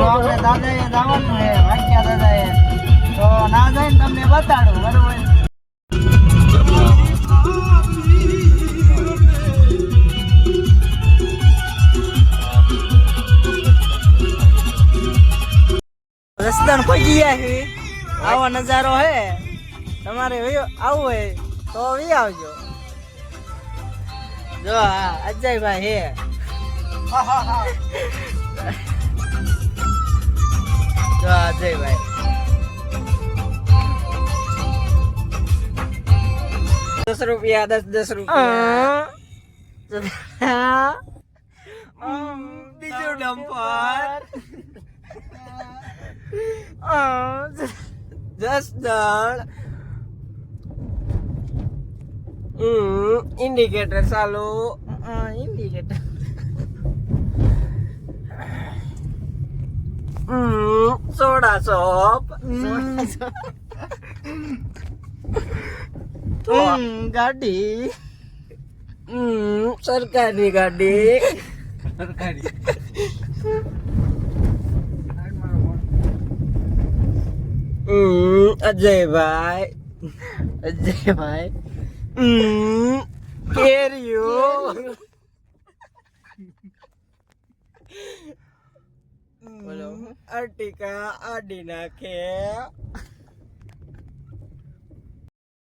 આપણે દાદાએ જવાનું છે વાક્યા દાદાએ, તો ના જઈને તમને બતાડું બરોબર. રસ્તામાં પહોંચી ગયા છે. આવો નજારો હે, તમારે આવું હોય તો વી આવજો. જો હા અજયભાઈ હે. જો અજયભાઈ 10 રૂપિયા 10 રૂપિયા. બીજું ડમ્પર 10 દળ. ઇન્ડિકેટર ચાલુ. Indicator soda shop. ગાડી સરકારી ગાડી. અજયભાઈ અજયભાઈ કેરિયો. બોલો અર્ટિકા આડી નાખે.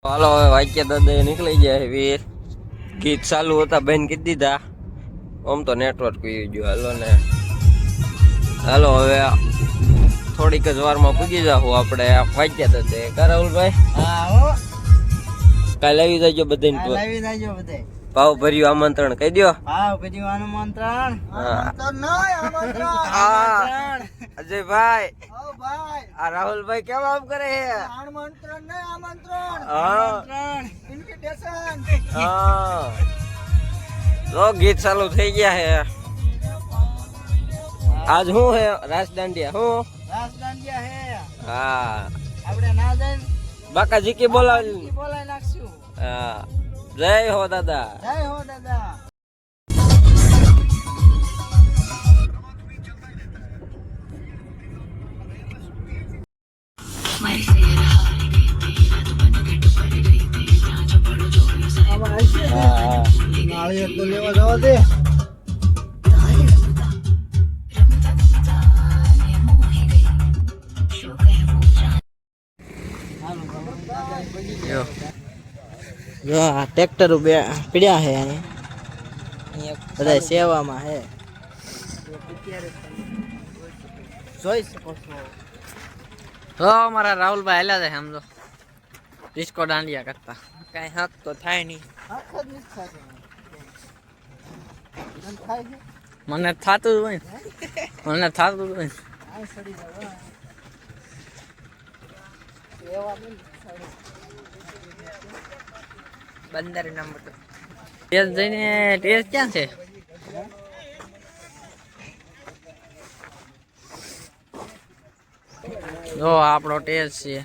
હાલો હવે વાક્ય દાદા નીકળી ગયા વીર. ગીત ચાલુ હતા બેન કીધી દીધા. આમ તો નેટવર્ક પી ગયું. હાલો ને હાલો હવે થોડીક જ વારમાં પૂગી જાઉં આપણે વાક્ય દાદા. કરાવલભાઈ કાલે આવી જાજો બધાને. આવી જાજો બધા. ભાવ ભર્યું આમંત્રણ કહી દો. ભાવ ભર્યું આમંત્રણ. અજયભાઈ આ રાહુલભાઈ કેમ આમ કરે છે? આમંત્રણ ને આમંત્રણ. ઇન્વિટેશન. હા તો ગીત ચાલુ થઈ ગયા છે. આજ શું હે? રાસ દાંડિયા. શું રાસ દાંડિયા હે? હા આપણે ના જઈને બાકાજી કે બોલાવી નાખશું. હા જય હો દાદા. જય હો દાદા. નાળિયેર તો લેવા જવા દે. જો આ ટ્રેક્ટર પીડ્યા છે બધા સેવામાં છે. જોઈ શકો છો. તો અમારા રાહુલભાઈ હેલા છે સમજો ડિસ્કો દાંડિયા કરતા. કઈ હક તો થાય નહીં. મને થાતું જ હોય. મને થાતું જ હોય. બંદર નંબર ટેસ્ટ જઈને ટેસ્ટ ક્યાં છે? જો આપણો ટેસ્ટ છે.